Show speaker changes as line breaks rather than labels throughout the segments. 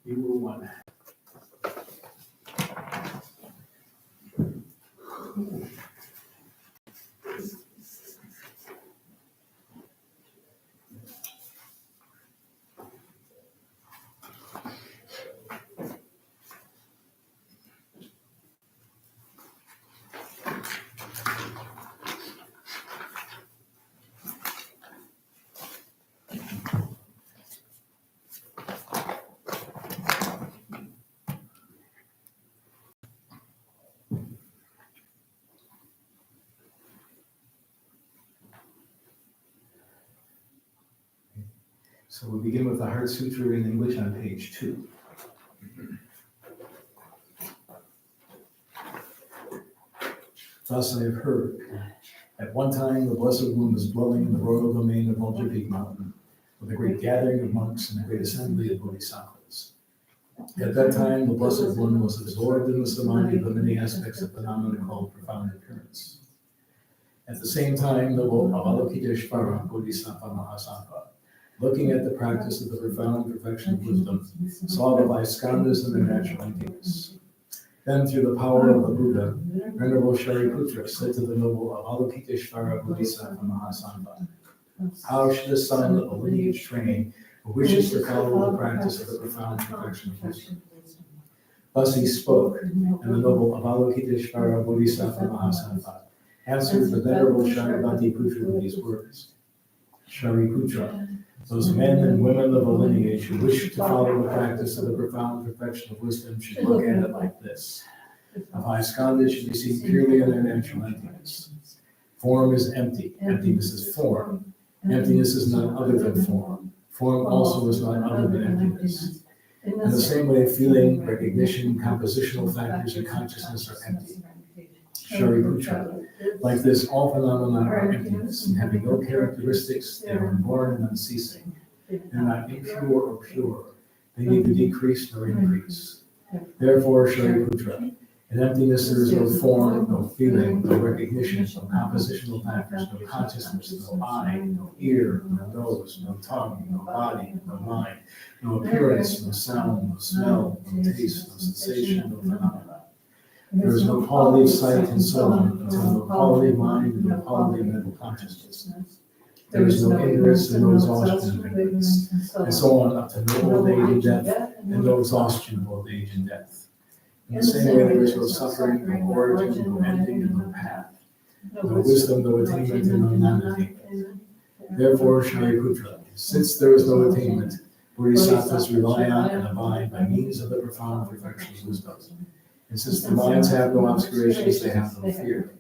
You were one. So we'll begin with the Heart Sutra in English on page 2. Thus I have heard. At one time, the Blessed One was dwelling in the royal domain of Vajrapik Mountain, with a great gathering of monks and a great assembly of bodhisattvas. At that time, the Blessed One was absorbed in the samadhi of the many aspects of phenomena called profound appearance. At the same time, the Avalokiteshvara Bodhisattva Mahasattva, looking at the practice of the profound perfection of wisdom, saw the Vaiskandas and their natural emptiness. Then, through the power of the Buddha, Venerable Shariputra said to the noble Avalokiteshvara Bodhisattva Mahasattva, "How should a son of a lineage train who wishes to follow the practice of the profound perfection of wisdom?" Thus he spoke, and the noble Avalokiteshvara Bodhisattva Mahasattva answered the Venerable Shariputra with these words: "Shariputra, those men and women of a lineage who wish to follow the practice of the profound perfection of wisdom should look at it like this. The Vaiskandas should be seen purely in their natural emptiness. Form is empty. Emptiness is form. Emptiness is none other than form. Form also is none other than emptiness. In the same way, feeling, recognition, compositional factors, and consciousness are empty. Shariputra, like this, all phenomena are emptiness, and having no characteristics, they are born and unceasing. They are not impure or pure. They neither decrease nor increase. Therefore, Shariputra, in emptiness there is no form, no feeling, no recognition, no compositional factors, no consciousness, no eye, no ear, no nose, no tongue, no body, no mind, no appearance, no sound, no smell, no taste, no sensation, no phenomena. There is no quality of sight and so on until no quality of mind and no quality of mental consciousness. There is no ignorance and no exhaustion of ignorance, and so on up to no old age and death, and no exhaustion of old age and death. In the same way, there is no suffering, no origin, no ending, and no path, no wisdom, no attainment, and no non-attainment. Therefore, Shariputra, since there is no attainment, bodhisattvas rely on and abide by means of the profound perfection of wisdom. And since the minds have no obscurations, they have no fear.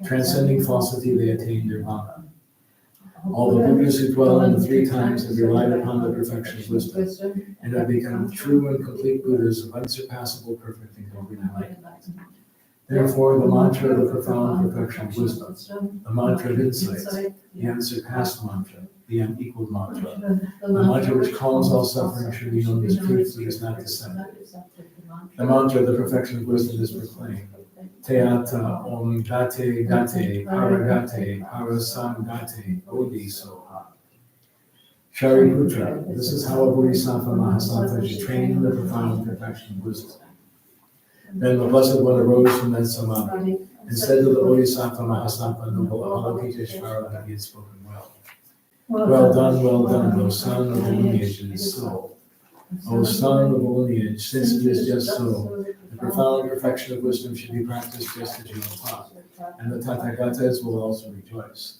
Transcending falsity, they attain nirvana. All the Buddhas who dwell in the three times have relied upon the perfection of wisdom, and have become true and complete Buddhas of unsurpassable, perfect, and complete enlightenment. Therefore, the mantra of the profound perfection of wisdom, the mantra of insight, the unsurpassed mantra, the unequaled mantra, the mantra which calms all suffering should be known as truth that is not deceptive. The mantra of the perfection of wisdom is proclaimed. Teata om gate gate paragate parasangate bodhi soha. Shariputra, this is how a bodhisattva mahasattva should train in the profound perfection of wisdom. Then the Blessed One arose from that samadhi and said to the bodhisattva mahasattva noble Avalokiteshvara that he had spoken well. Well done, O son of the lineage, it is so. O son of the lineage, since it is just so, the profound perfection of wisdom should be practiced just as you have taught, and the Tathagatas will also rejoice.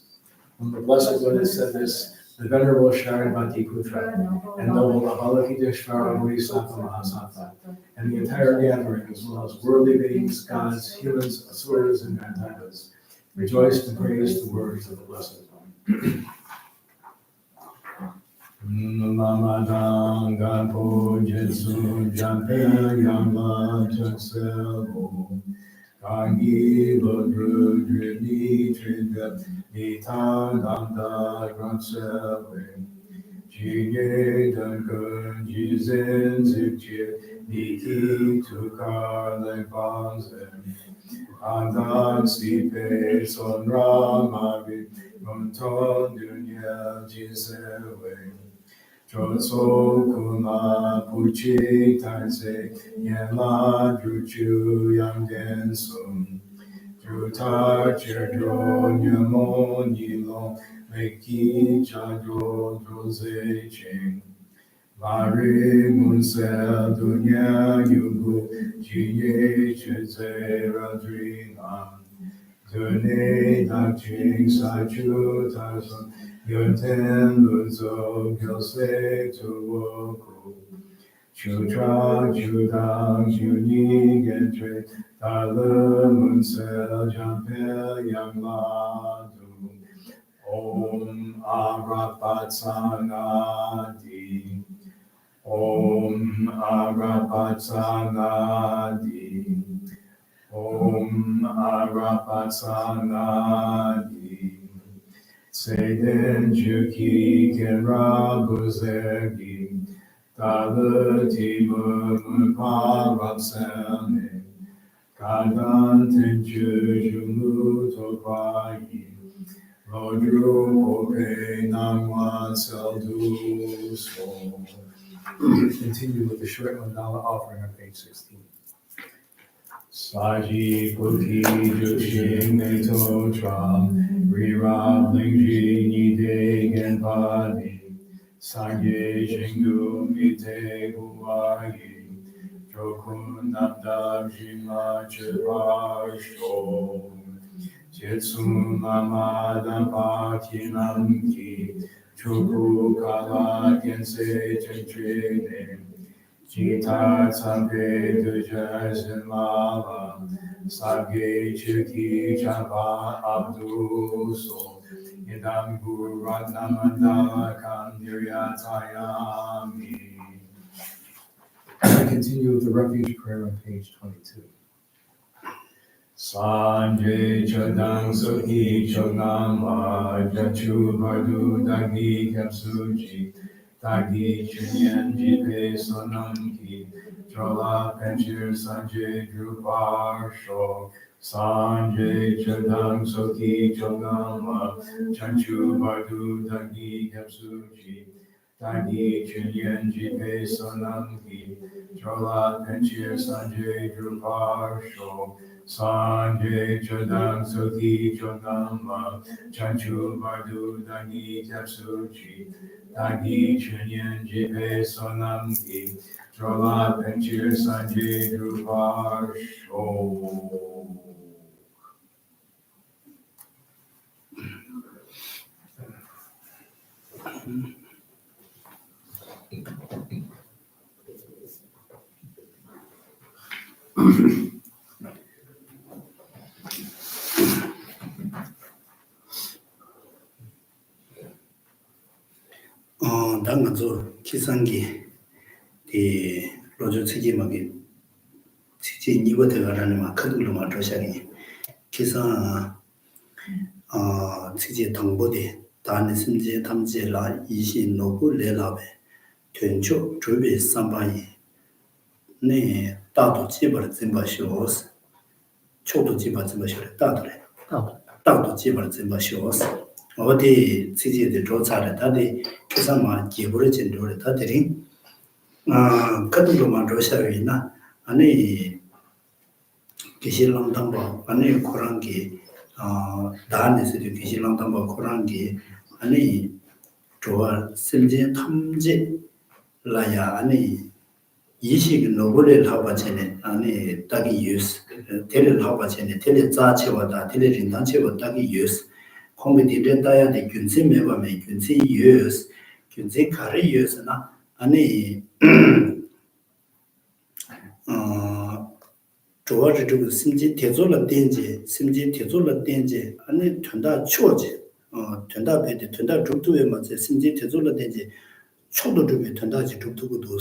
When the Blessed One had said this, the Venerable Shariputra and noble Avalokiteshvara Bodhisattva Mahasattva, and the entire gathering, as well as worldly beings, gods, humans, asuras, and Gandharvas, rejoiced and praised the words of the Blessed One. Namadang Gapo Jesu Jante Yama Chaksebo Kangi Lodru Drini Trida Nita Danda Gransewe Jige Duncan Jizen Zikche Niki Tukar Lebanzen Andan Sipe Sonra Magi Monton Dunya Jisewe 조소 구마 부치 탈세 예마 주주 양된숨 주타 제조 뉴모 니로 메키 자조 조세칭 마리 문세 두냐 유구 지예 제제라 드링함 드네 다칭 사주 다선 연텐 lunzo gyose tuwoku chutra chudang chuni gentre tala munsel jampe yamadu om arapatsangadi om arapatsangadi om arapatsangadi Seden juki kenra buzegi Tala timu parapsane Kadan tenju jumu topayi Lodru ope namwa seldu so. Continue with the short mandala offering on page 16. Saji Puti Jushin Meto Tram Rirab Lingji Nide Genpadi Sangye Shingu Mite Buwayi Jokun Namdab Jima Chepasho Jetsu Mamada Pakinamki Chuku Kala Gense Chentrene Jita Tsampe Dujasin Lava Sage Chiki Chapa Abdu So Yedam Guru Ratnamanda Kandiryatayami. Continue with the refuge prayer on page 22. Sanjay Chadang Sohi Chonama Jachu Bardu Dagi Kapsuji Dagi Chunyan Jipe Sonamki Chola Penchir Sanjay Drupar Sho Sanjay Chadang Sohi Chonama Jachu Bardu Dagi Kapsuji Dagi Chunyan Jipe Sonamki Chola Penchir Sanjay Drupar Sho Sanjay Chodang Soki Chodama Chanchu Bardu Dagi Tapsuchi Dagi Chunyan Jipe Sonamki Chola Penchir Sanjay Drupar Sho.
당가조 기상기 이 로조 책임하게 책임 이거 들어가라는 막 그걸로 맞춰셔니 기상 책임 당보대 단의 심지 탐지라 이시 노고 레라베 전초 주비 삼바이 네 다도 지벌 증바쇼스 초도 지벌 증바쇼 다도래 다도 지벌 증바쇼스 어디 지지의 조사를 다들 기사만 기부를 진도를 다들이 그들로만 조사위나 아니 기실랑담바 아니 코랑기 다안에서 기실랑담바 코랑기 아니 조화 심지 탐지 라야 아니 이식 노블을 하고 전에 아니 딱이 유스 텔을 하고 전에 텔의 자체와 텔의 인단체와 딱이 유스 컴퓨터에 다야의 균세 매범의 균세 유스 균세 가르 유스나 아니 조화를 좀 심지 대조를 된지 심지 대조를 된지 아니 된다 추어지 된다 배대 된다 죽도에 맞지 심지 대조를 된지 초도 주변 된다지 죽도고도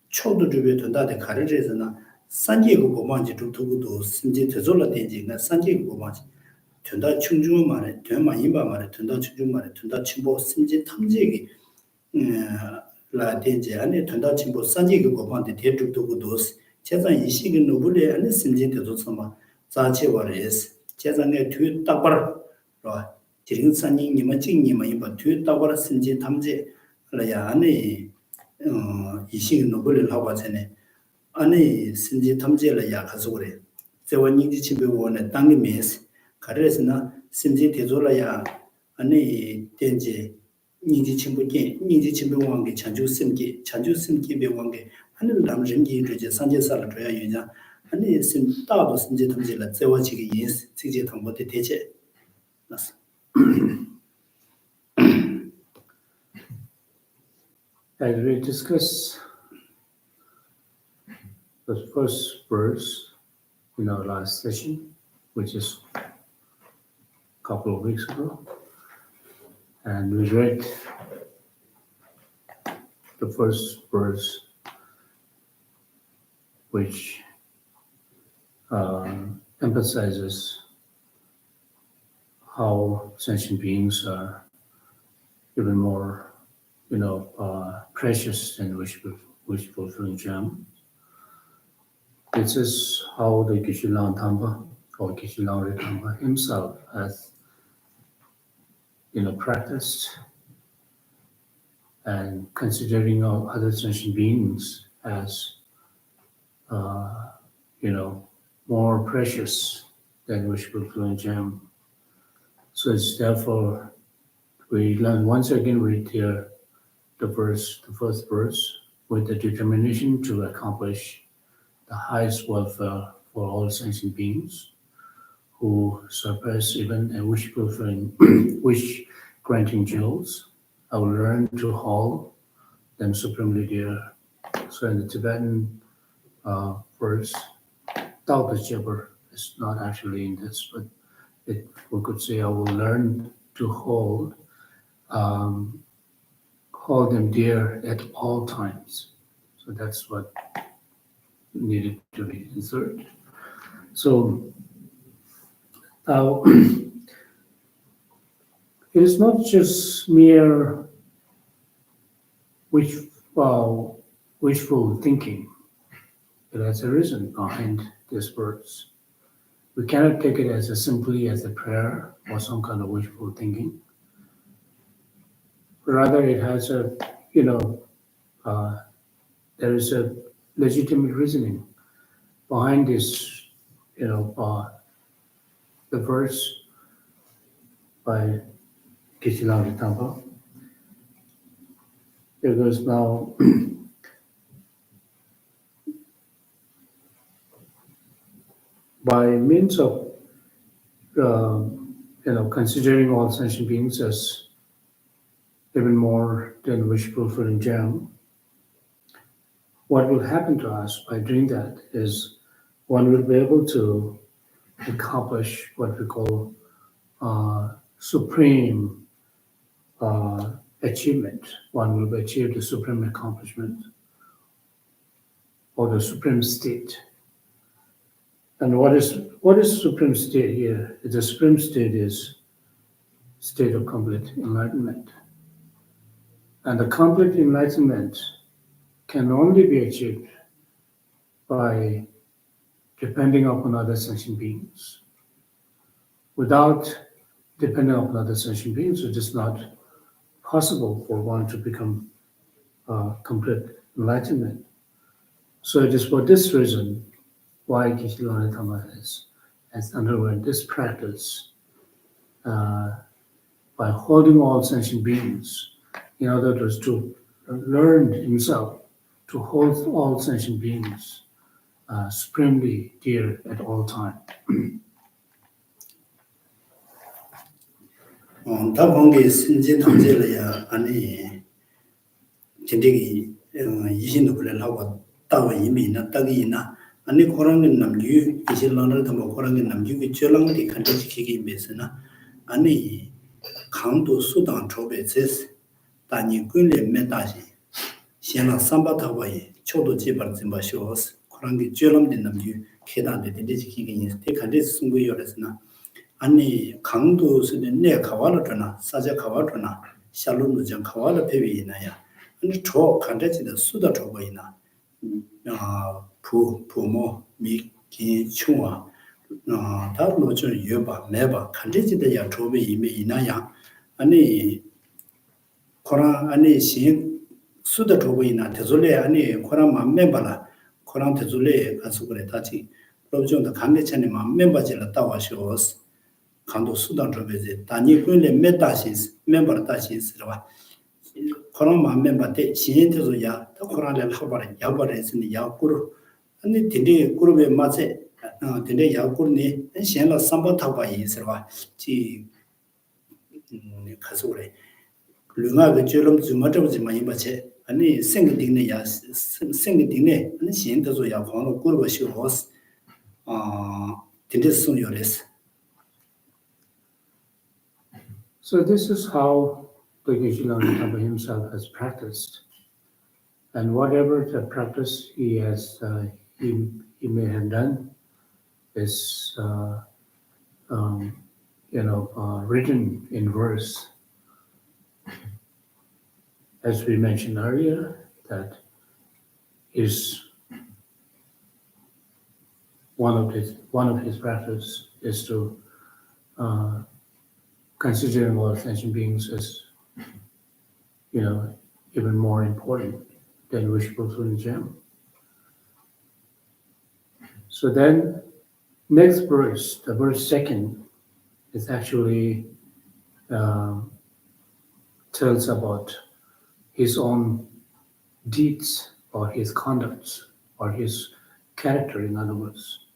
초도 주변 된다데 가르에서나 산계고 보만지 죽도고도 심지 대조를 된지 나 산계고 보만지 된다 충주 말에 된마 임바 말에 된다 충주 말에 된다 침보 심지 탐지기 라 된지 안에 된다 침보 산계고 보만데 대죽도고도 제가 이식이 노블에 안에 심지 대조서마 자체와레스 제가에 뒤 딱바로 라 지rin산이 님은 징님은 임바 뒤 딱바로 심지 탐지 라야 아니 이식 노벨을 하고 전에 아니 신지 탐지라야 가서 그래. 저원인지 집에 원에 땅이 메스 가르스나 신지 대조라야 아니 된지 니지 친구께 니지 친구 왕게 chanju simki be 왕게 아니 남진기 이제 산제사를 줘야 유냐 아니 심 다도 신지 탐지라 저와지게 인스 직제 통보대 대체 나스
As we discuss the first verse in our last session, which is a couple of weeks ago, and we read the first verse, which emphasizes how sentient beings are even more precious and wish-fulfilling gem. This is how the Geshe-la Tamba or Geshe-la Tamba himself has, practiced and considering all other sentient beings as, more precious than wish-fulfilling gem. So it's therefore we learn once again read here the first verse, with the determination to accomplish the highest welfare for all sentient beings who surpass even a wish-fulfilling, wish-granting jewels. I will learn to hold them supremely dear. So in the Tibetan verse, Tao Te Chöpa is not actually in this, but we could say I will learn to hold them dear at all times. So that's what needed to be inserted. So now it is not just mere wishful thinking that has arisen behind this verse. We cannot take it as simply as a prayer or some kind of wishful thinking. Rather, it has there is a legitimate reasoning behind this, the verse by Geshe-la Tamba. It goes now, by means of, considering all sentient beings as even more than wish-fulfilling gem, what will happen to us by doing that is one will be able to accomplish what we call supreme achievement. One will achieve the supreme accomplishment or the supreme state. And what is supreme state here? The supreme state is state of complete enlightenment. And the complete enlightenment can only be achieved by depending upon other sentient beings. Without depending upon other sentient beings, it is not possible for one to become complete enlightenment. So it is for this reason why Geshe-la Tamba has underwent this practice by holding all sentient beings, in order to learn himself to hold all sentient beings supremely dear at all time.
다방게 신진 탐지라야 아니 진득이 이신도 그래라고 따와 이미나 딱이나 아니 고랑은 남주 이실랑을 더 고랑은 남주기 절랑이 간지키기 메스나 아니 강도 수당 조배제스 다니 군례 메다시 시나 삼바타와이 초도 지발 짐바쇼스 고랑기 절랑된 남주 계단데 되지키기 인스테 간지 승부여랬으나 아니 강도스네 내 가와르잖아 사자 가와르잖아 샬롬도 정 가와르 배위나야 아니 저 간다지도 수다 저거이나 부모 미기 추와 다로 저 여바 매바 간다지도 야 조배 이메 이나야 아니 코랑 아니 신 수다 조고이나 대졸레 아니 코랑 만 멤버라 코랑 대졸레 가서 그래 다지 로정도 강내천에 만 멤버지라 따와시오스 강도 수단 조베제 다니 군레 메다시스 멤버 다시스라 코랑 만 멤버 때 신인들도야 더 코랑을 하버래 야버래스니 야꾸르 아니 딘데 꾸르베 마세 딘데 야꾸르니 신라 삼바타바 이스라 지 가서 그래 르가가 저럼 주마저지만 이마체 아니 생기딩네 야 생기딩네 아니 신인들도 야 광로 꾸르버시오스 딘데스 요레스.
So this is how the Geshe-la himself has practiced, and whatever the practice he has, he may have done, is written in verse, as we mentioned earlier, that is one of his practice is to considering all sentient beings as, even more important than worshipful Supreme Gem. So then, next verse, the verse 2nd, is actually tells about his own deeds or his conducts or his character, in other words.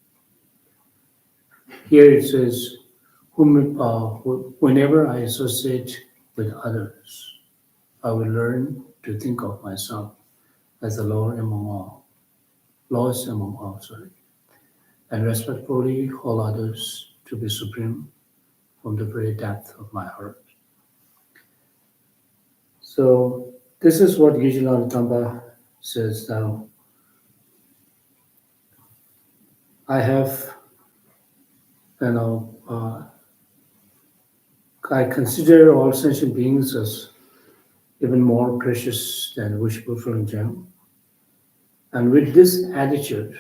Here it says, whenever I associate with others, I will learn to think of myself as the lowest among all, and respectfully hold others to be supreme from the very depth of my heart. So this is what Geshe-la says now. I have, I consider all sentient beings as even more precious than worshipful Supreme Gem. And with this attitude,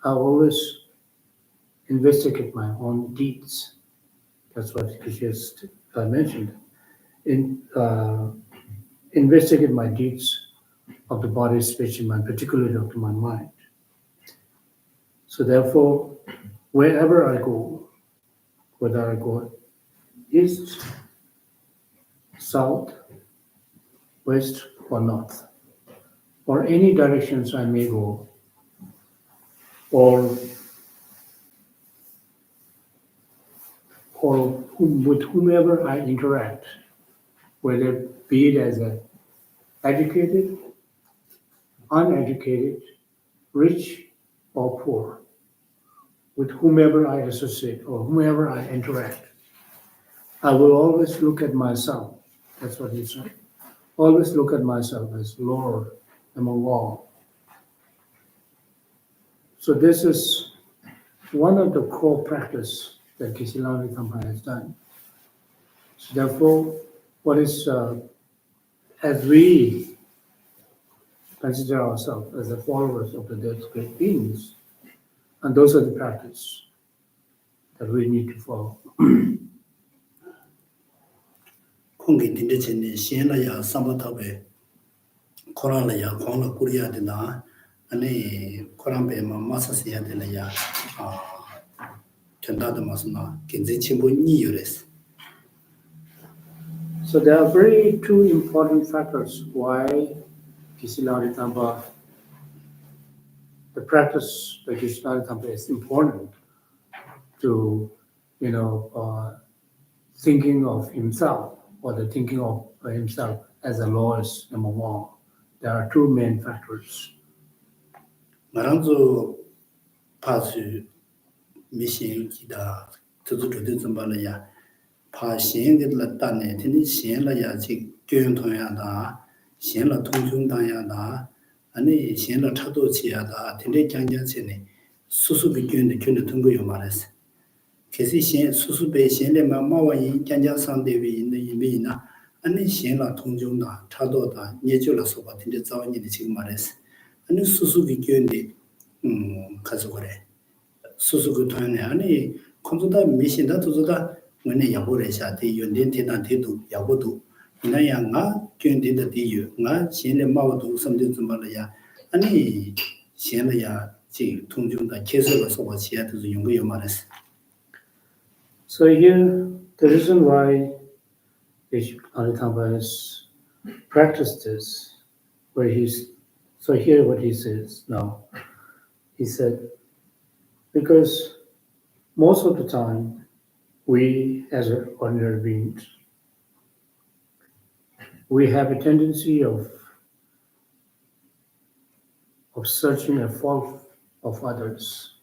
I always investigate my own deeds. That's what Geshe mentioned. Investigate my deeds of the body, speech, and mind, particularly of my mind. So therefore, wherever I go, whether I go east, south, west, or north, or any directions I may go, or with whomever I interact, whether be it as an educated, uneducated, rich, or poor, with whomever I associate or whomever I interact, I will always look at myself. That's what he said. Always look at myself as Lord among all. So this is one of the core practice that Geshe-la has done. So therefore, what is as we consider ourselves as the followers of the dead great beings, and those are the practice that we need to follow.
공기 딘데체니 시엔라야 삼바타베 코란라야 공라 꾸리야 되나 아니 코란베마 마사시야 되나야 전다도 마스나 견제 친구 니요레스.
So there are very two important factors why Geshe-la the practice of Geshe-la is important to, thinking of himself or the thinking of himself as the lowest among all. There are two main factors.
나랑조 파수 미신 기다 저저저 좀 발이야. 파신들라 단에 되는 신라야 지 교통통야다. 신라 통중당야다. 아니 신라 차도치야다. 되는 장장체네. 수수비 교인의 교는 등고요 말했어. 그래서 신 수수배 신레마 마와인 장장상대위 있는 의미나 아니 신라 통중다 차도다 예절로서 같은데 자원이 지금 말했어. 아니 수수비 교인의 가서 그래. 수수그 통에 아니 컴퓨터 미신다 도저다 원래 야보래샤 대 연된 대단 대도 야보도 이나야 나 견디다 디유 나 신의 마오도 섬진 좀 말이야 아니 신의야 지 통중다 계속을 소화 지하도 연구요 말했어.
So here, the reason why Amitabha has practiced this, where so here what he says now. He said, because most of the time, we as ordinary beings, we have a tendency of searching a fault of others,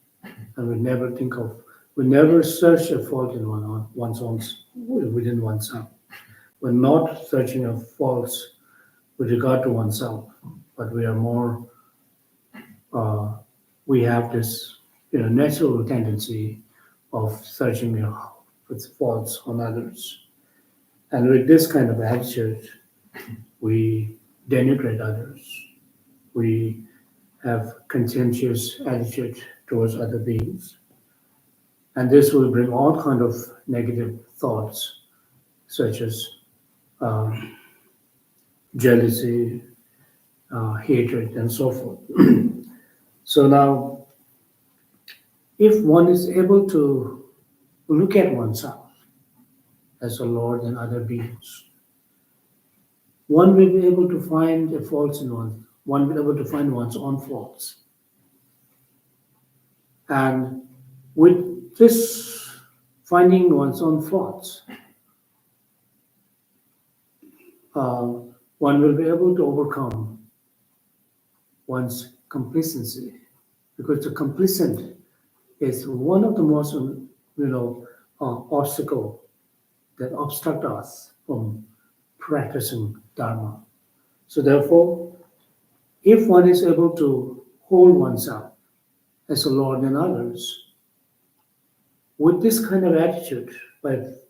and we never search a fault in one's own, within oneself. We're not searching a faults with regard to oneself, but we are more, we have this, natural tendency of searching with faults on others. And with this kind of attitude, we denigrate others. We have contemptuous attitude towards other beings. And this will bring all kind of negative thoughts, such as jealousy, hatred, and so forth. So now, if one is able to look at oneself as a Lord and other beings, one will be able to find a fault in one will be able to find one's own faults. And with this finding one's own faults, one will be able to overcome one's complacency, because the complacent is one of the most, obstacle that obstruct us from practicing Dharma. So therefore, if one is able to hold oneself as a Lord and others, with this kind of attitude, but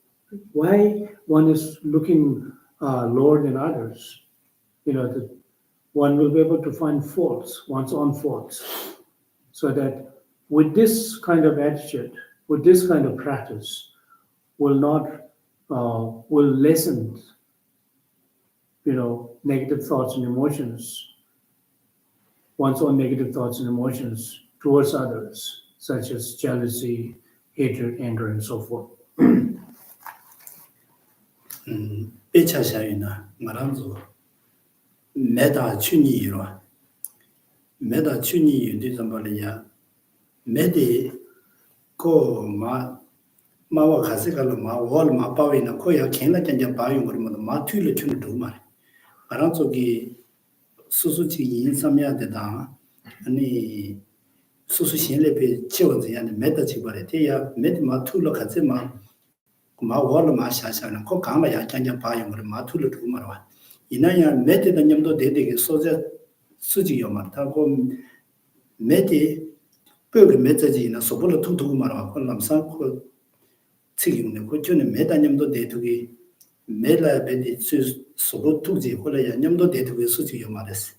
why one is looking Lord and others, that one will be able to find faults, one's own faults, so that with this kind of attitude, with this kind of practice, will lessen, negative thoughts and emotions, one's own negative thoughts and emotions towards others, such as jealousy, hatred, anger, and so forth.
배차샤이나 말한조 메다 춘이로 메다 춘이 유디 잠발이야 메디 코마 마와 가세가로 마월 마바위나 코야 켄나 켄자 바용 그러면 마 튀를 춘을 두 말. 말한조기 수수치 인삼해야 되다. 아니 수수 신뢰배 지원자한테 메다 지발에 대야 메디 마 튀를 가세 마월 마샤샤는 코 강마야 켄자 바용 그러면 마 튀를 두 말와. 이나야 메디다 냠도 대대게 소자 수지요 말타고 메디 뼈를 메자지나 소불로 툭툭 말아 콜람사 코 책임네 고전에 메다냠도 대두기 메라 베디 소보 툭지 콜라야 냠도 대두기 수지요 말했어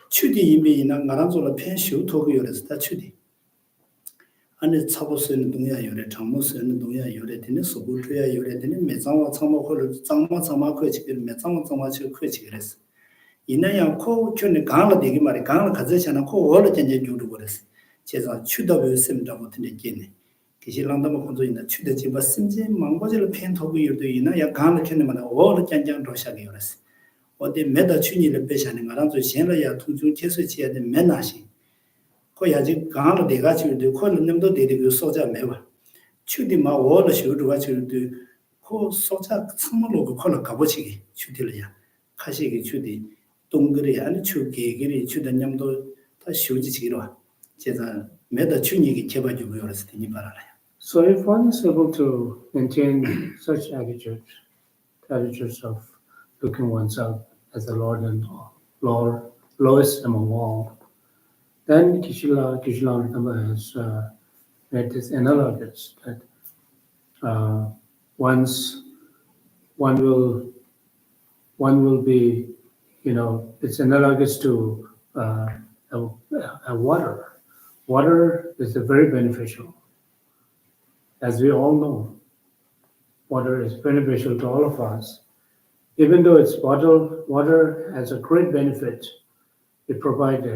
추디 이미나 나란조라 펜슈 토고요레스 다 추디 안에 차보스는 동야 요래 장모스는 동야 요래 되는 소불줘야 요래 되는 매장와 참모콜 장마 그 지금 매장와 장마 그 지그랬어 이나야 코 촌에 강을 되게 말이 강을 가져잖아 코 원래 전제 주도 그랬어 제가 추더를 셈다 못한 얘기네. 기실랑도 건조 있는 추더지 뭐 심지 망고질 펜토고 요도 있나 야 강을 켜는 오를 짠짠 로샤게 요랬어. 어디 메다 춘이를 빼샤는 거랑 또 신라야 통중 계속지야 된 맨나시. 거야지 강을 내가 지도 코는 넘도 되게 소자 매와. 추디 마 오를 쇼도가 지도 코 소자 참물로 그 콜을 가보시기 추디를야. 가시기 추디 동그리 아니 추기 길이 추던냠도 다 쇼지지기로 와. So
if one is able to maintain such attitudes of looking oneself as the Lord and lowest among all, then Kishilanatama has made this analogous that one will be, it's analogous to a water. Water is very beneficial. As we all know, water is beneficial to all of us. even though it's water has a great benefit. It provides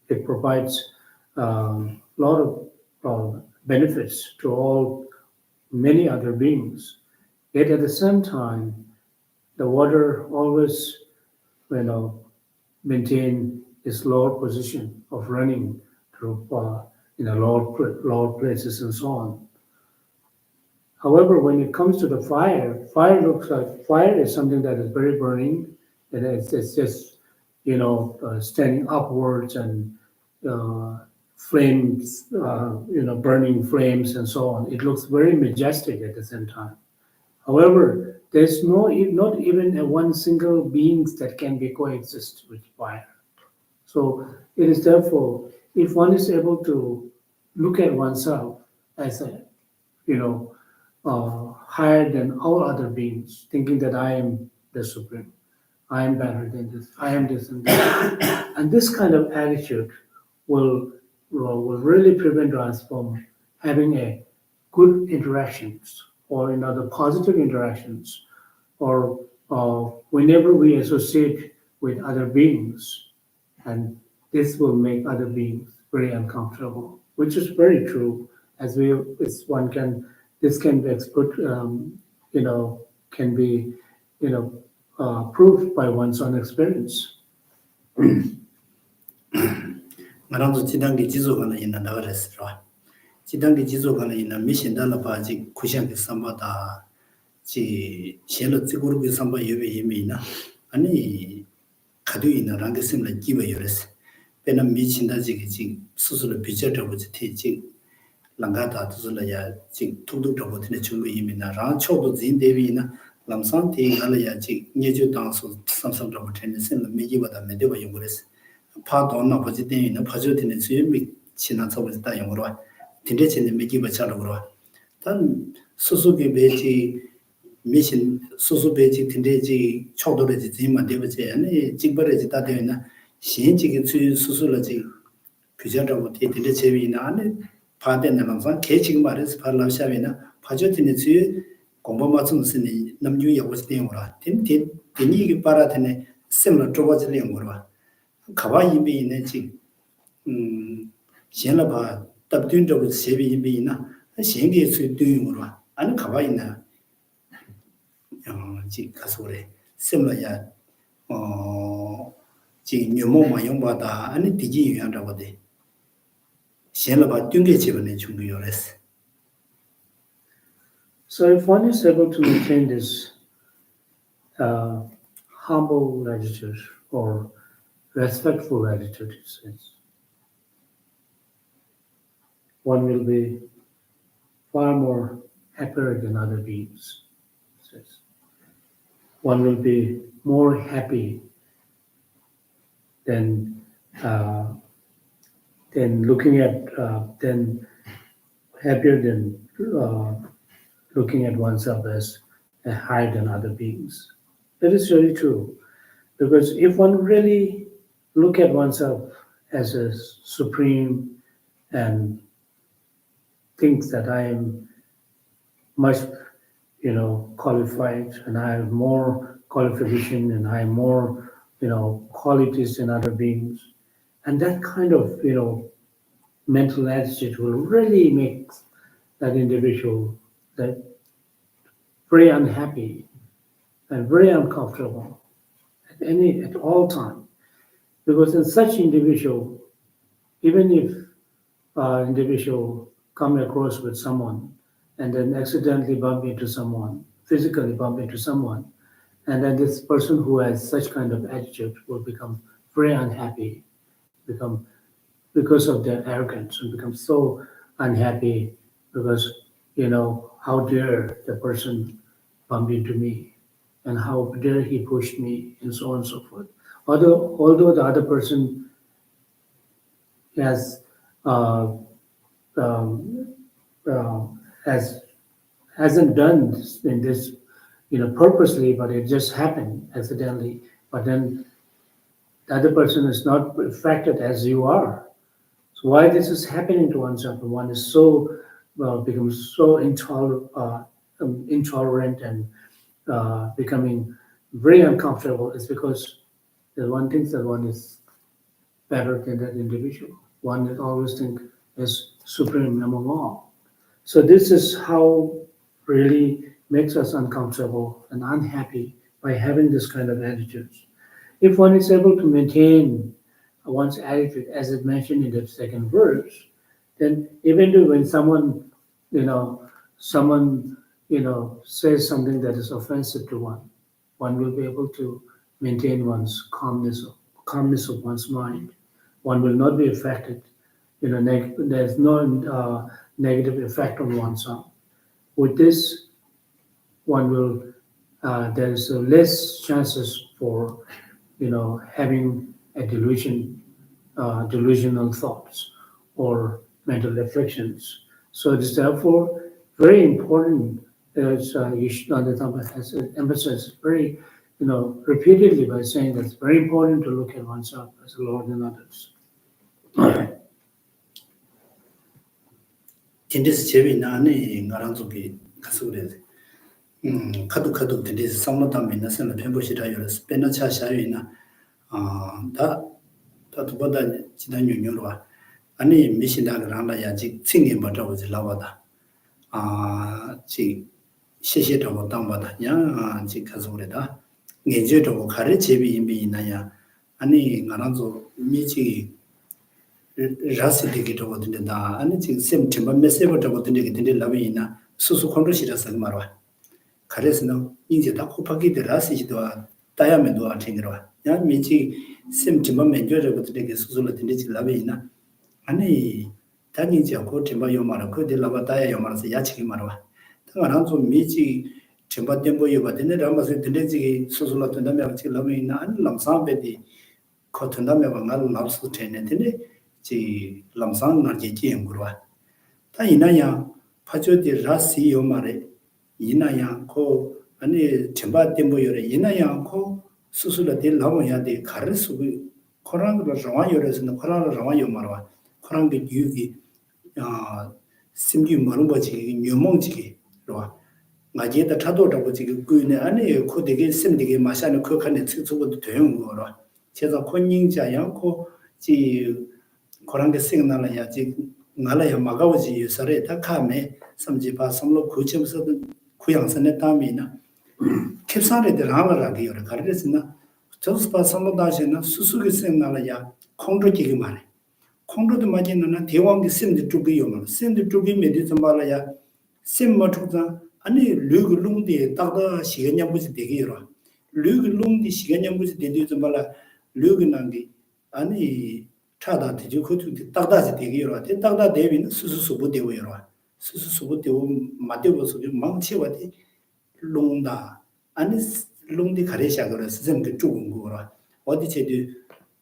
it provides a lot of benefits to all many other beings. Yet at the same time, the water always, maintain its lower position of running through in a lower places and so on. However, when it comes to the fire, fire is something that is very burning, and it's just standing upwards and flames, burning flames and so on. It looks very majestic at the same time. However, there's not even one single being that can be coexist with fire. So it is therefore, if one is able to look at oneself as higher than all other beings, thinking that I am the supreme, I am better than this, I am this and that, and this kind of attitude will really prevent us from having a good interactions or positive interactions, or whenever we associate with other beings, and this will make other beings very uncomfortable, which is very true. This can be can be proved by one's own experience.
말아도 지단기 지속하는 있는다 그랬어. 지단기 지속하는 있는 미신달라 바지 구시한테 삼바다 지 셀로 찍고르기 삼바 예배 예미나 아니 가도 있는 랑게 셈라 기버 요레스 배나 미신다지 지 스스로 비춰져보지 티지 랑가다 두슬라야 지 툭툭 잡고드네 중고 예미나 랑 초도 진데비나 람산티 알아야 지 녀주 당소 삼삼 잡고드네 셈라 미기보다 메데바 용거레스 파도나 버지데이나 파조드네 수염이 지난 서버지 다 용거로 딘데체네 미기바 차로로 단 수수비 베지 미신 수수베지 딘데지 초도레지 지만 되버지 아니 직벌에지 다 되나 신지기 수수라지 규정하고 딘데 제비나 아니 파데는 항상 계획 말해서 발람샤비나 파조드네 수 공부 맞춤스니 남주 야고스 되어라 딘딘 딘이기 빠라드네 셈라 쪼바지 용거로 가와이비 있는 지 신라바 답든적으로 세비이비나 신기 수도용으로 아니 가와이나 지 가서래 셈라야 지 묘모마 용바다 아니 디지 유한다고 돼 신라바 뚱게 집안에 중요했어.
So if one is able to maintain this humble attitude or respectful attitude, it says, one will be far more happier than other beings. It says, one will be more happy than happier than looking at oneself as higher than other beings. That is really true, because if one really look at oneself as a supreme and thinks that I am much, qualified and I have more qualification and I have more, qualities than other beings, and that kind of, mental attitude will really make that individual that very unhappy and very uncomfortable at all time. Because in such individual, even if individual come across with someone and then accidentally bump into someone, physically bump into someone, and then this person who has such kind of attitude will become very unhappy, because of their arrogance, and become so unhappy because, how dare the person bump into me, and how dare he push me, and so on and so forth. Although the other person hasn't done in this, purposely, but it just happened accidentally. But then the other person is not affected as you are. So why this is happening to oneself? And one is so becomes so intolerant and becoming very uncomfortable is because the one thinks that one is better than that individual. One is always think is supreme among all. So this is how really makes us uncomfortable and unhappy by having this kind of attitudes. If one is able to maintain one's attitude, as it mentioned in the second verse, then even though when someone, someone, says something that is offensive to one will be able to maintain one's calmness of one's mind. One will not be affected. There's no negative effect on oneself. With this, one will there's less chances for having a delusional thoughts or mental afflictions. So it is therefore very important, as Yishnadata has emphasized very repeatedly by saying that it's very important to look at oneself as a Lord and others.
딘데스 제비나네 ngaranzuki kasugre 카두 딘데스 상로담이나 선을 펜보시라 요스 페나차 샤유이나 다 두보다 지난 윤요로와 아니 미신다 그랑라야 지 칭게 버저지 라와다 지 시시도 당바다 야지 가서그래다 녜제도 가르 제비 임비나야 아니 ngaranzu 미지 라스디기도 거든다 아니 지금 셈템바 메세버도 거든데 근데 라비나 수수 컨트롤이라서 말와 가래서는 이제 다 코파기들 라스지도 다야면도 아팅으로 야 미지 셈템바 맨저도 거든데 수수로 된데 라비나 아니 단인지 않고 템바 요마라 그데 라바 다야 요마라서 야치기 말와 당한 좀 미지 템바 템보 요바 되네 라마서 된데지 수수로 된다면 지금 라비나 안 람사베디 코튼다면 말 랍스 테네데 지 람상 나제지 연구와 다 이나야 파조디 라시 요마레 이나야 코 아니 쳔바 템보요레 이나야 코 수술을 될 나와야 돼 가르수 코란으로 정화요레스는 코란으로 정화요 말와 코란게 유기 심기 마rum버지 묘몽지기로 마제다 차도라고 지금 그네 안에 코되게 심되게 마샤는 그 칸에 측속도 되는 거로 제가 권닝자야 코지 코란게 시그널이야 지 나라야 마가오지 유서레 다카메 삼지바 삼로 고침서 구양선에 담이나 캡사레들 하나라게 여러 가르스나 저스파 삼로다시나 수수기 시그널이야 콩도지기 말해 콩도도 맞이는 대왕기 셈드 쪽이요 말 셈드 쪽이 메디 좀 말아야 셈 맞추자 아니 르글룽디 딱다 시간이 무지 되게 여러 르글룽디 시간이 무지 되게 좀 말아 르글난디 아니 차다 되죠. 그 딱다지 되게 여러 때 딱다 대비는 수수수부 되고 여러 수수수부 되고 맞대고서 망치와디 롱다 아니 롱디 가래샤 그래서 좀 좋은 거라 어디 제도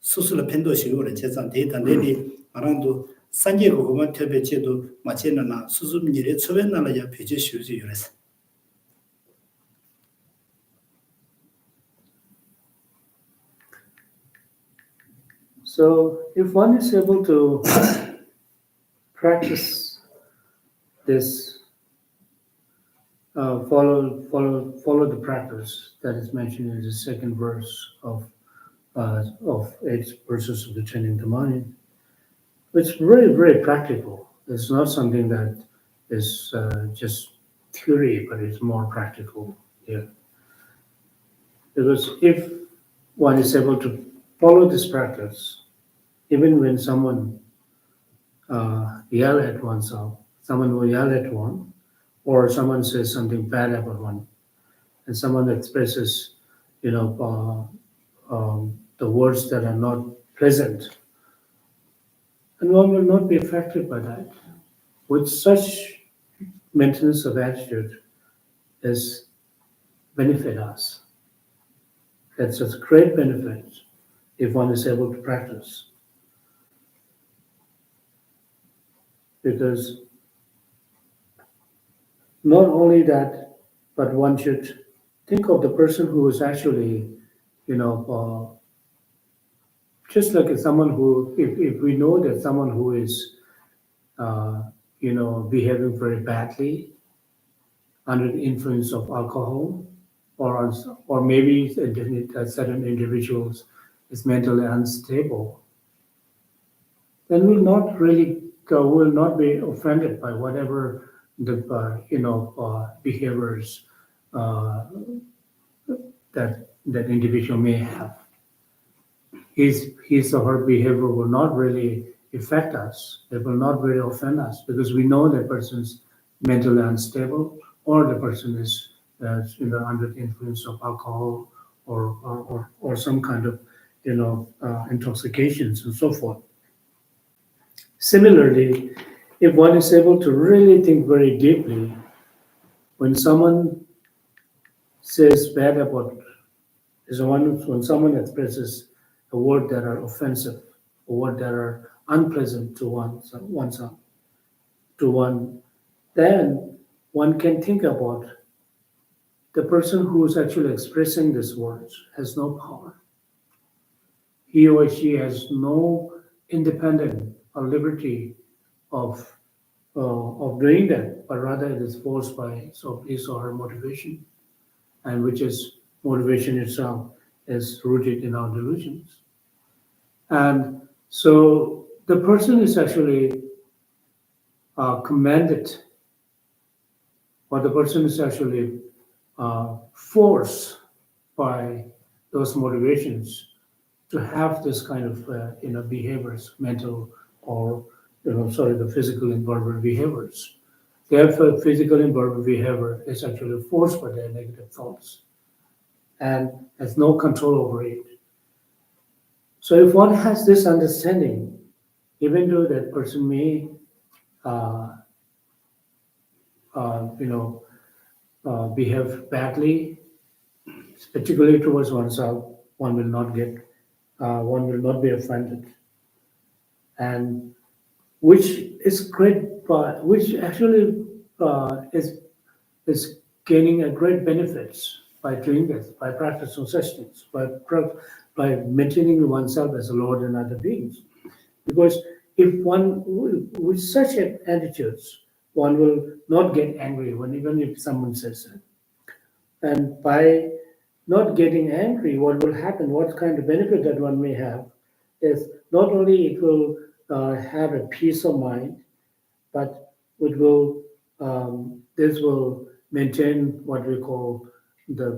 수술을 펜도식으로 제산 데이터 내리 알아도 산계고 그만 태배체도 마치는나 수술일에 처변나라야 배제 쉬우지 그래서
So if one is able to practice this, follow the practice that is mentioned in the second verse of 8 verses of the Training the Mind, it's very, very practical. It's not something that is just theory, but it's more practical here. Because if one is able to follow this practice, even when someone yell at oneself, someone will yell at one, or someone says something bad about one, and someone expresses, the words that are not pleasant, and one will not be affected by that. With such maintenance of attitude is benefit us. That's a great benefit if one is able to practice. Because not only that, but one should think of the person who is actually, just like someone who, if we know that someone who is, behaving very badly under the influence of alcohol, or maybe certain individuals is mentally unstable, then will not be offended by whatever the behaviors that individual may have. His or her behavior will not really affect us. It will not really offend us because we know that person's mentally unstable or the person is under the influence of alcohol or some kind of intoxications and so forth. Similarly, if one is able to really think very deeply, when someone says bad about when someone expresses a word that are offensive, a word that are unpleasant to one, then one can think about the person who is actually expressing these words has no power. He or she has no independent or liberty of doing that, but rather it is forced by his or her motivation, and which is motivation itself is rooted in our delusions. And so the person is actually commanded, or the person is actually forced by those motivations to have this kind of behaviors, mental or the physical and verbal behaviors. Therefore, physical and verbal behavior is actually forced by their negative thoughts and has no control over it. So if one has this understanding, even though that person may behave badly, particularly towards oneself, one will not be offended, and which is great, which actually is gaining a great benefits by doing this, by practicing such things, by maintaining oneself as a Lord and other beings. Because if one with such attitudes, one will not get angry even if someone says it. And by not getting angry, what will happen, what kind of benefit that one may have is not only it will have a peace of mind, but it will this will maintain what we call the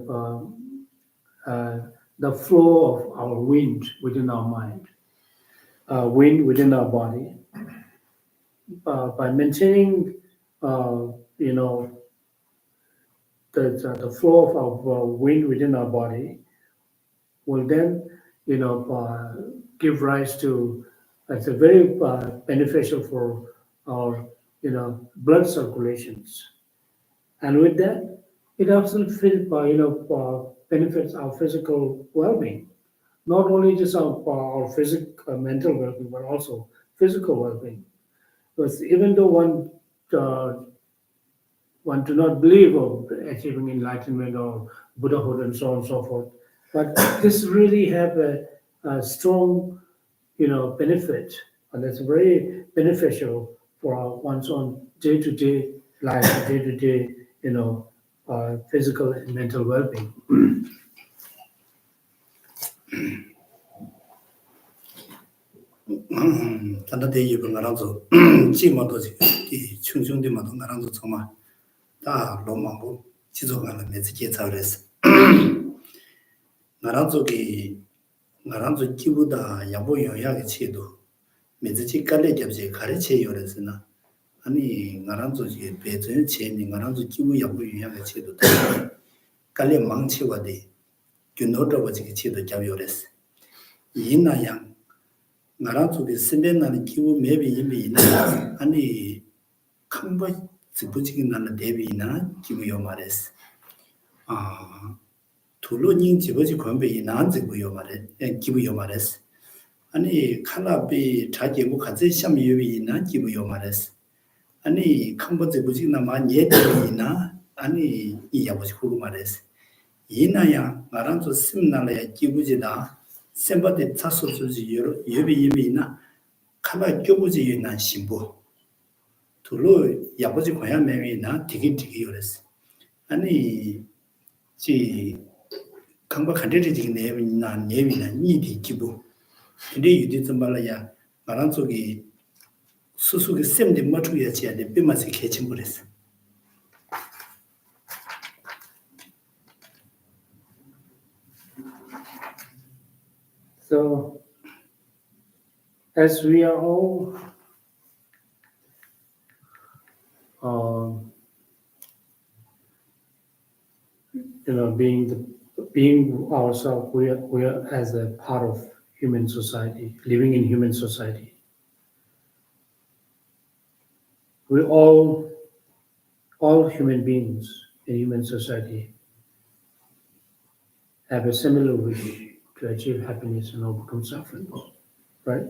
flow of our wind within our mind, wind within our body. By maintaining, the flow of our wind within our body, will then, give rise to, it's a very beneficial for our, blood circulations. And with that, it also benefits our physical well-being. Not only just our physical, mental well-being, but also physical well-being. Because even though one do not believe of achieving enlightenment or Buddhahood and so on and so forth, but this really have a strong, benefit, and it's very beneficial for one's own day-to-day life, day-to-day, physical and mental well-being.
단다 대입은 나랑도 지마도 이 충충되마도 나랑도 정말 다 로마고 지속하는 메시지 차원에서 나랑도 기부다 야보 영향의 체도 메시지 깔래 잡지 가르쳐 요래서나 아니 나랑도 이게 배전 체니 나랑도 기부 야보 영향의 체도 깔래 망치와데 균노더고 지게 체도 잡요래서 이나양 나랑도 스벤나는 기부 맵이 이미 있나 아니 칸바 지부지기 나는 대비나 기부요 말했어 둘로닝 지부지 권배이 난지부요 말해 기부요 말했어 아니 칼라비 자기고 같이 샴유비나 기부요 말했어 아니 칸바 지부지 나만 예대비나 아니 이야부지 후고 말했어 이나야 나랑도 심나라야 기부지다 셈바데 차소주지 예비이나 칼라 교부지 있는 신부 둘로 야부지 고향 매미나 되게 요랬어 아니 지 강바 칸데지 지금 내비나 내비나 니디 기부 근데 유디 좀 말아야 말한 속이 수수기 쌤데 맞추야 지야데 삐마시 개침 버렸어
So, as we are all being ourselves, we are as a part of human society, living in human society. We all human beings in human society have a similar wish to achieve happiness and overcome suffering, right?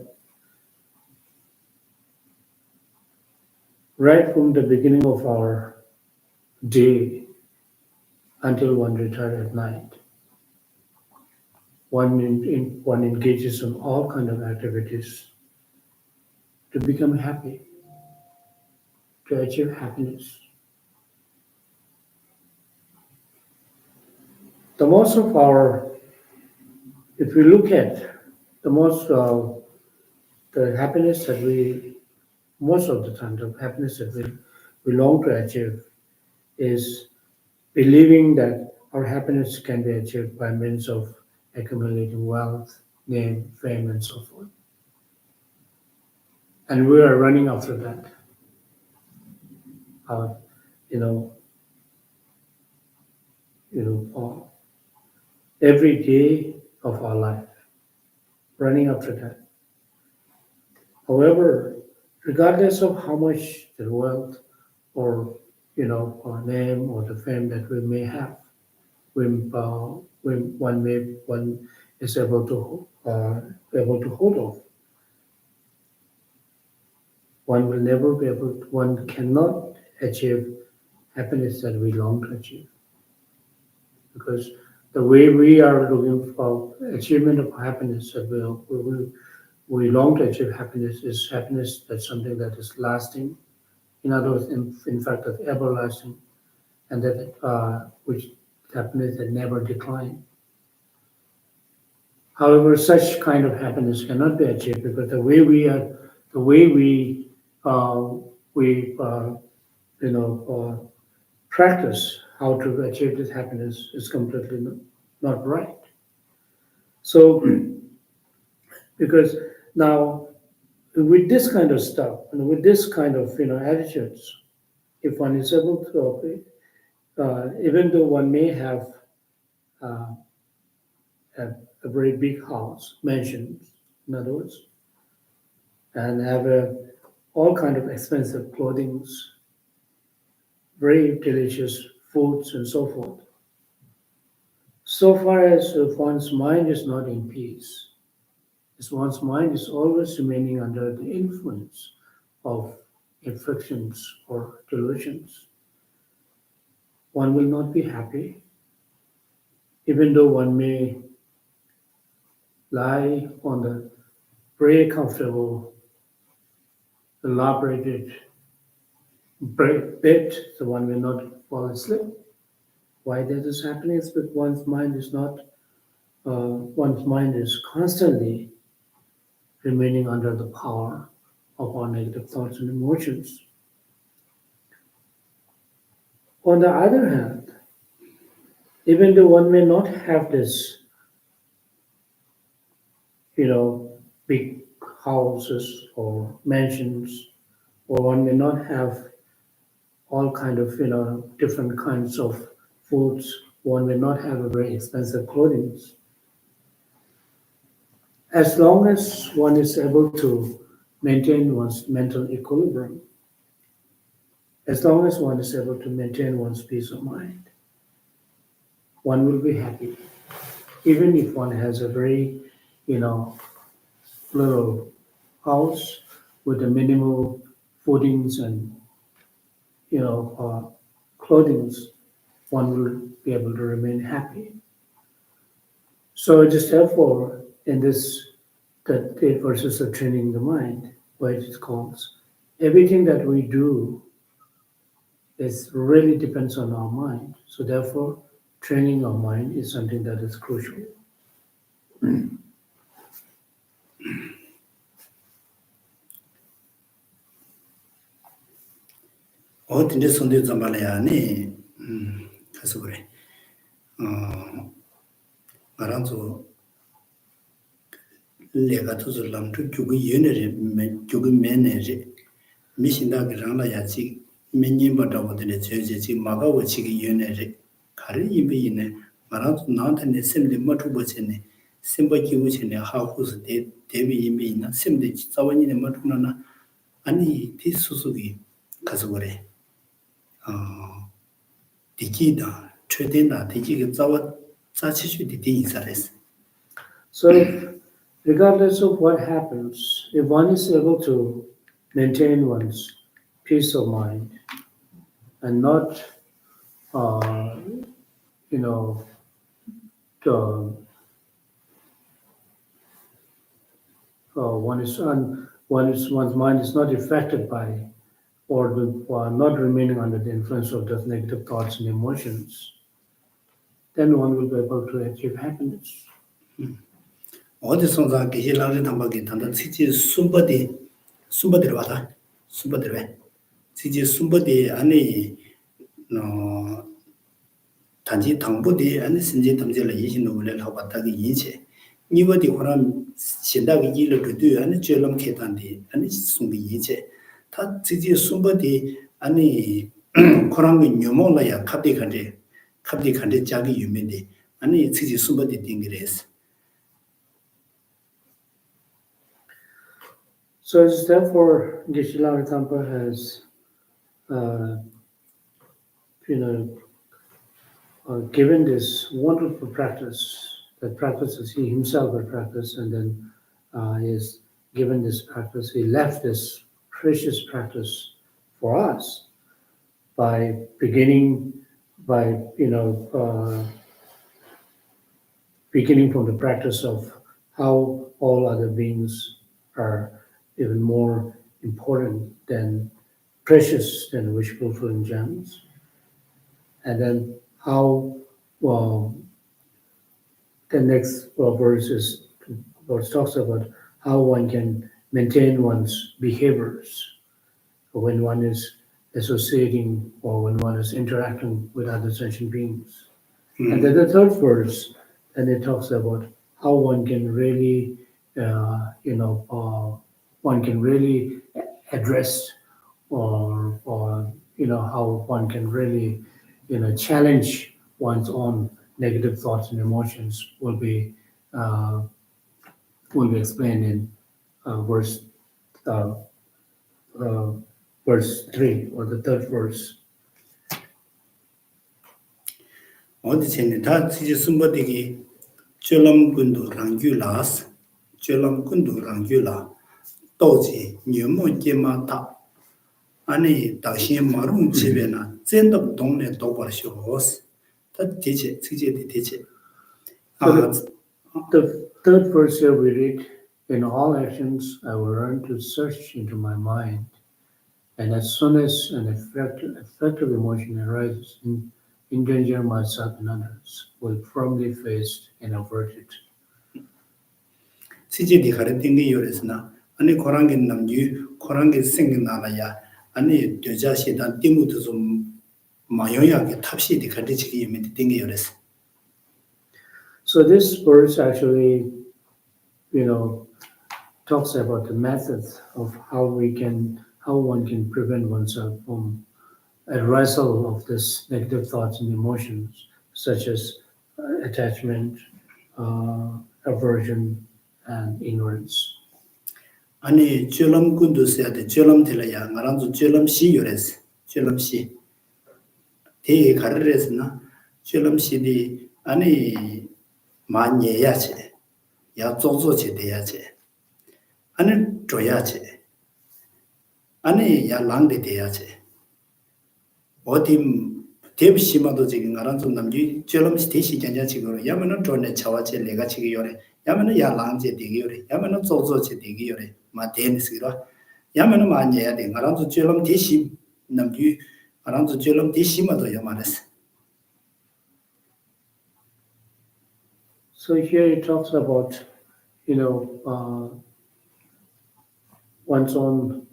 Right from the beginning of our day until one retires at night, one engages in all kind of activities to become happy, to achieve happiness. The most of our, if we look at the most, the happiness that we, most of the time, the happiness that we long to achieve is believing that our happiness can be achieved by means of accumulating wealth, name, fame, and so forth. And we are running after that. Every day of our life, running after that. However, regardless of how much the wealth or or name or the fame that we may have, one is able to hold off. One will never be able. One cannot achieve happiness that we long to achieve, because the way we are looking for achievement of happiness that we long to achieve happiness is happiness that's something that is lasting. In other words, in fact, that's everlasting, and that which happiness that never decline. However, such kind of happiness cannot be achieved because the way we practice how to achieve this happiness is completely not right. So, because now with this kind of stuff and with this kind of attitudes, if one is able to, even though one may have a very big house, mansions, in other words, and have all kind of expensive clothings, very delicious foods, and so forth. So far as if one's mind is not in peace, as one's mind is always remaining under the influence of afflictions or delusions, one will not be happy, even though one may lie on the very comfortable, elaborated bed, so one will not fall asleep. Why that is happening is because one's mind is constantly remaining under the power of our negative thoughts and emotions. On the other hand, even though one may not have this, big houses or mansions, or one may not have all kind of, different kinds of foods, one may not have a very expensive clothing. As long as one is able to maintain one's mental equilibrium, as long as one is able to maintain one's peace of mind, one will be happy. Even if one has a very, little house with a minimal foodings and, clothings, one will be able to remain happy. So it is therefore in this, that 8 verses of training the mind, what it calls, everything that we do is really depends on our mind. So therefore, training of mind is something that is crucial.
어딘데 손대 zambal야니 가서 그래. 말한서 내가 도저 람도 주고 연애를 주고 매내지 미신다게 장라야지 매님바다고들 제제지 마가고 지기 연애를 가를 이미네 말한서 나한테 셈리 맞추버지네 셈바기 우체네 하고서 대비 이미나 셈데 자원이네 맞추나 아니 디수수기 가서 그래. 디기다 최대나 디기가 자와 자치슈디 디이사레스.
So, regardless of what happens, if one is able to maintain one's peace of mind and not, you know, one's mind is not affected by or not remaining under the influence of those negative thoughts and emotions, then one will be able to achieve happiness.
어디서 자 계실라를 담박이 단단 지지 숨버디로 와다 숨버디로 해 지지 숨버디 안에 단지 당부디 안에 신지 담제를 이신노를 하고다기 인체 니버디 호람 신다기 일을 그도 안에 죄럼 계단디 안에 숨비 인체 다 지지 숨버디 안에 코랑이 녀모라야 갑디 간데 자기 유면디 안에 지지 숨버디 띵그레스.
So it's therefore Geshe-la Rinpoche has, given this wonderful practice, that practices he himself had practiced, and then he has given this practice. He left this precious practice for us by beginning from the practice of how all other beings are even more important than precious than wish-fulfilling gems. And then how, the next verse talks about how one can maintain one's behaviors when one is associating or when one is interacting with other sentient beings. And then the third verse, and it talks about how one can really, one can really address or how one can really, challenge one's own negative thoughts and emotions will be explained in verse 3 or the third verse.
어디서는 다 지지 숨버디기 쫄람군도 랑규라스 쫄람군도 랑규라 도지 녀모게마다 아니 다시 마룬 집에나 젠덕 동네 도바쇼스 다 대체 지지에 대체
The third verse here we read, in all actions I will learn to search into my mind, and as soon as an effective emotion arises, endanger myself and others, will firmly face and avert it.
지지디 가르친 게 요래서나 아니 고랑게 남유 고랑게 생각나라야 아니 여자시다 띵무도 좀 마요야게 탑시디 가르치기 예민이 띵게 요래서.
So this verse actually, talks about the methods of how one can prevent oneself from a wrestle of this negative thoughts and emotions, such as attachment, aversion, and ignorance.
아니 쫄람군도 써야 돼. 쫄람들이야. 말한도 쫄람시 요래서. 쫄람시. 대에 가르래서나 쫄람시디 아니 만예야지. 야 조조지 돼야지. 아니 줘야지. 아니 야 랑데 돼야지. 어디 대비심마도 지금 알아서 남지 쫄람시 대시 견자지고 야면은 존에 차와지 내가 지금 요래. 야면은 야 랑제 되게 요래. 야면은 조조지 되게 요래. 마데니스기로 야면은 만예야 돼. 알아서 쫄람 대시 남지 알아서 쫄람 대시마도 야 말했어.
So here it talks about, one's own,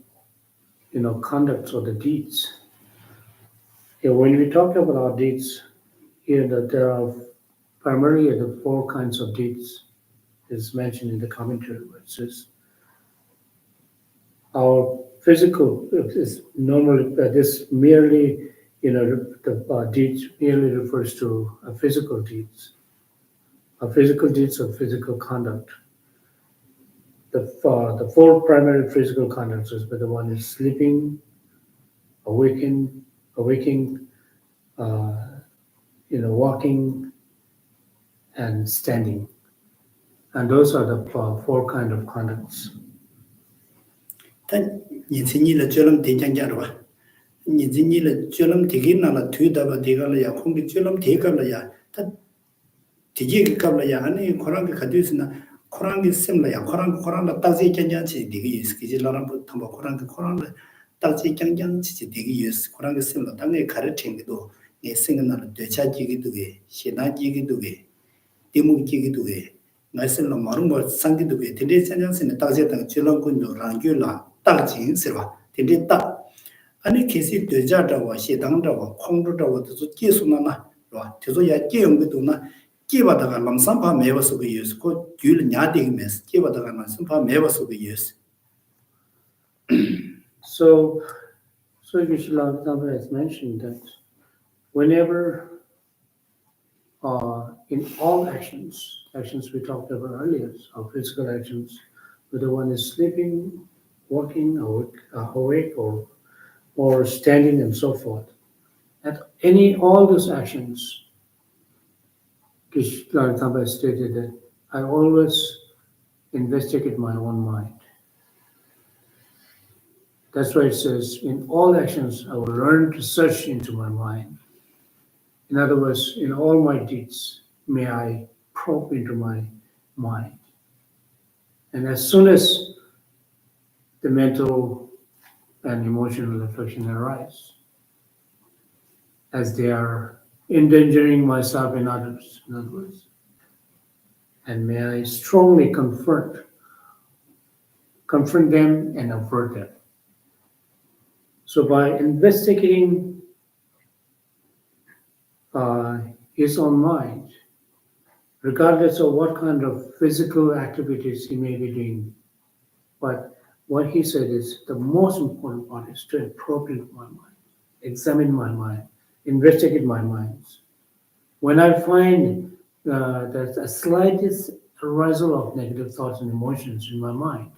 conduct or the deeds. Yeah, when we talk about our deeds, here that there are primarily the four kinds of deeds is mentioned in the commentary, where it says our physical is normally this merely, the deeds merely refers to physical deeds, physical deeds of physical conduct. The four primary physical conducts is, but the one is sleeping, awaking, walking, and standing, and those are the four kind of conducts.
다 인생이라 저런 대장자로와 인생이라 저런 되기나라 뒤다바 되갈이야 공기 저런 되갈이야 다 되게 갑라야 아니 코랑게 가디스나 코랑게 셈라야 코랑라 따지 견장치 되게 있기지라라 탐바 코랑게 따지 견장치 되게 있 코랑게 셈라 당에 가르친게도 내 생각나는 되차지기도 해 신나지기도 해 대목지기도 해 말씀로 마rumbo 상기도 해 되게 생장스네 따지던 줄런군도 랑귤라 따지인스와 되게 따 아니 계시 되자다와 시당다와 콩도다와 또 계속나나 와 저야 계용도나 기바다가 람삼파 매워서 그 예수 그 줄 냐딩메스 기바다가 람삼파 매워서 그 예수
So Geshe-la has mentioned that whenever in all actions we talked about earlier, our physical actions, whether one is sleeping, walking, awake or standing and so forth, at all those actions, Geshe-la has stated that I always investigate my own mind. That's why it says, in all actions, I will learn to search into my mind. In other words, in all my deeds, may I probe into my mind. And as soon as the mental and emotional reflection arise, as they are endangering myself and others, in other words, and may I strongly confront them and avert them. So by investigating his own mind, regardless of what kind of physical activities he may be doing, but what he said is the most important part is to probe into my mind, examine my mind, investigate my minds. When I find there's a slightest arousal of negative thoughts and emotions in my mind,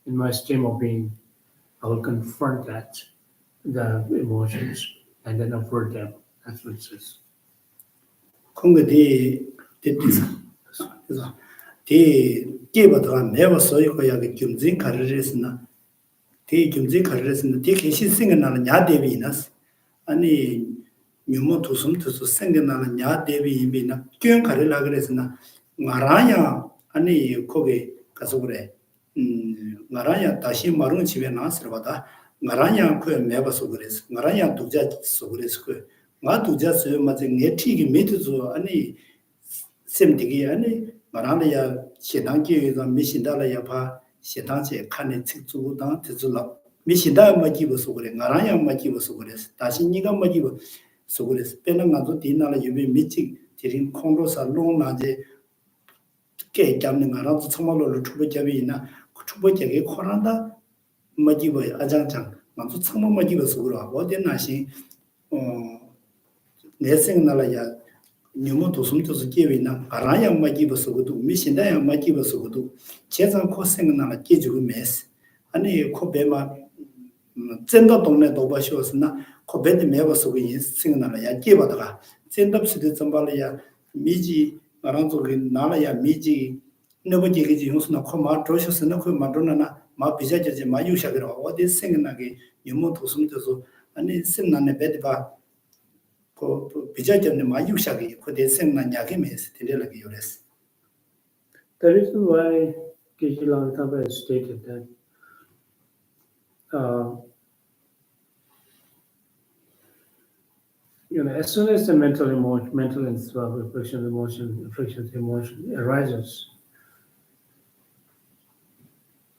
in my state of being, I will confront the emotions and then avert them. That's what it says.
공거디 됐디서 그래서 대 깨버다가 매워 소이고야 그 김진 가르레스나 대 김진 가르레스나 대 계시 생각나는 야대비나스 아니 뉴모 두숨투스 생각나는 야대비이미나 교양 가르라 그랬으나 마라야 아니 거기 가서 그래 마라야 다시 마룬 집에 나왔을 거다 마라야 그 매버서 그랬어 마라야 두자 써 그랬어 그 두자 써 맞아 네티기 메트조 아니 셈디기 아니 마라야 신앙계에서 미신다라야 봐 신앙제 칸에 책주고다 뜻을라 미신다 마기버서 그래 마라야 마기버서 그랬어 다시 네가 마기버서 그랬어 빼는 가도 디나라 유비 미치 지린 콩로사 롱나제 게 잡는 거라도 정말로 추버잡이나 추버잡이 코란다 마지버 아장장 만수 참모 마지버서 그러 어디 나시 내 생각나라야 뉴모 도숨도서 계위나 아라야 마지버서 그도 미신다야 마지버서 그도 제상 코 생각나라 깨주고 메스 아니 코베마 젠더 동네 도바시었으나 코베드 메버서 그 생각나라야 깨바다가 젠답스데 점발이야 미지 아랑조기 나라야 미지 너버지기 용수나 코마 조셔스나 그 마도나나 마 비자제제 마유샤기로 어디 생각나게 유모 도숨도서 아니 semnane 베드바 그 비자제네 마유샤기 그대 생각나게 메스 데려라게 요레스.
The reason why Geshe-la has stated that as soon as the mental and reflection emotion arises,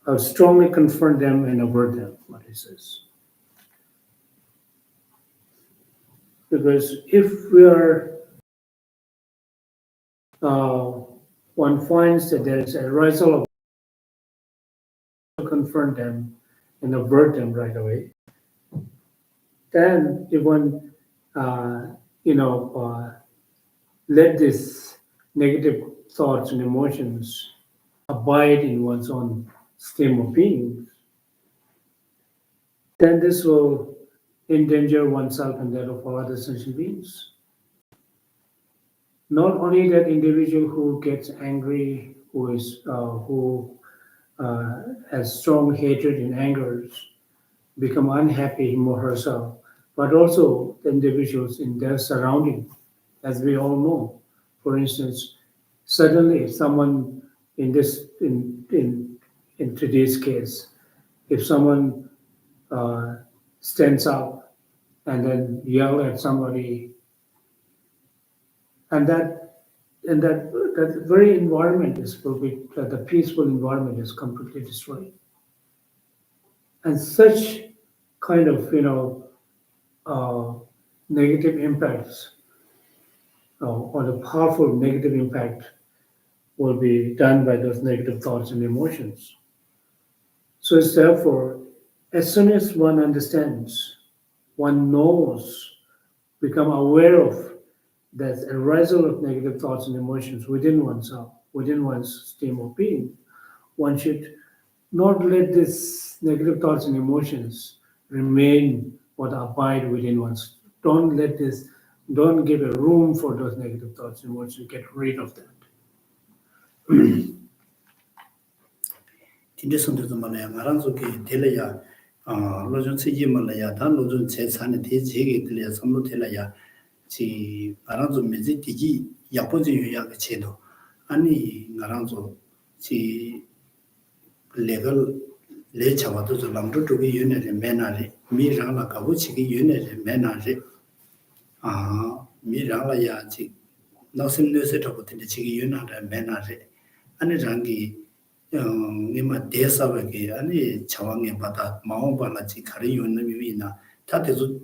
I would strongly confront them and avert them, what he says. Because if we are, one finds that there is a arousal of confront them and avert them right away, then if one, let this negative thoughts and emotions abide in one's own stream of being, then this will endanger oneself and that of all other sentient beings. Not only that individual who gets angry, who has strong hatred and angers, become unhappy him or herself, but also the individuals in their surrounding, as we all know. For instance, suddenly if someone in today's case, if someone stands up and then yell at somebody, and that very environment the peaceful environment is completely destroyed. And such kind of negative impacts or the powerful negative impact will be done by those negative thoughts and emotions. So it's therefore, as soon as one understands, one knows, become aware of that arisal of negative thoughts and emotions within oneself, within one's stream of being, one should not let these negative thoughts and emotions remain or abide within one's. Don't give a room for those negative thoughts and emotions. Get rid of that.
Tinte sonde malaya ngaranzo ki telaya lojun seji malaya dan lojun che sane te jege telaya samlo telaya ji ngaranzo mezi tiji yapoje yoya ke chedo ani ngaranzo ji legal le chawa to lamdo to gi yune re menare mi rala ka bu chi gi yune re menare mi rala ya ji nasim ne se to ko tinte chi gi yuna re menare ani rangi nima 대사하게 아니 저항에 받아 마음발라지 가리 요는 위나 다대도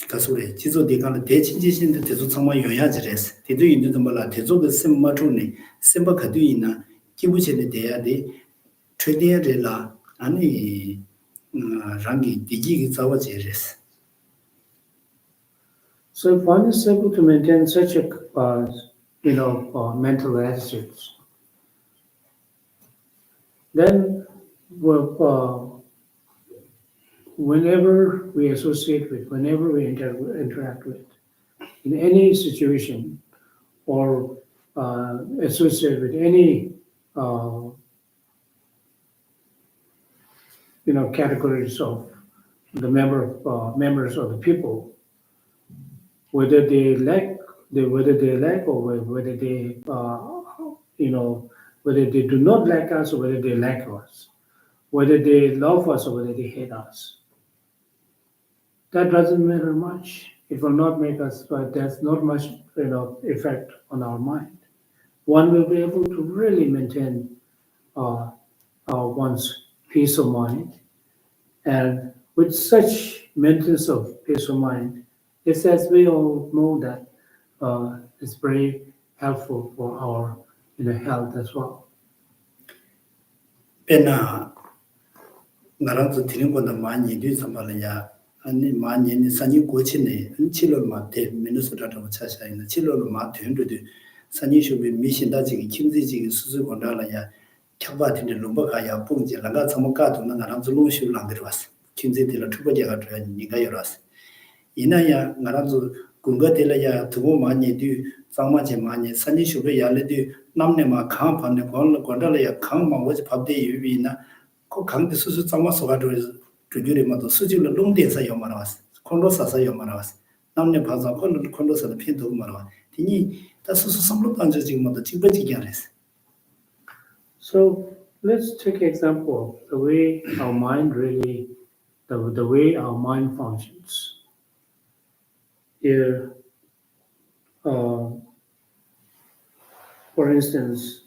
가서래 지도 대간의 대친지신데 대도 정말 요야지레스 대도 있는데 말라 대조의 심마존이 심바 가두이나 기부체에 대야돼 최대야래라 아니 랑기 디지기 자와지레스.
So if one is able to maintain such a mental attitudes, then whenever we associate with, whenever we interact with, in any situation or associate with any categories of the members of the people, whether they like or whether they whether they do not like us or whether they like us, whether they love us or whether they hate us. That doesn't matter much. It will not make us, but there's not much effect on our mind. One will be able to really maintain one's peace of mind, and with such maintenance of peace of mind, it's as we all know that it's very helpful for our health as well.
Pena ngaranzo tiningonda mani di sambalaya ani mani ni sanyi gochine chilo mate Minnesota to chasha ina chilo mate hundu sanyi shobe mishinda ji kimzi ji susu gondala ya kyaba tinde lumba ka ya pungje langa samaka to ngaranzo lungshu langirwas kimzi de la tuba jaga to ni ga yoras ina ya ngaranzo kunga de la ya tubo mani di sangma je mani sanyi shobe ya le di namne ma khang phane gondala ya khang ma waj phabde yubi na ko khang de susu sangma soga to 주주리 모두 수직을 농대에서 요만하스 콘로사서 요만하스 남녀 방송 콘로사의 편도 말아 디니 다 수수 삼로 단저 지금 모두 집어지게 하랬어.
So let's take an example of the way our mind really the way our mind functions. here, for instance,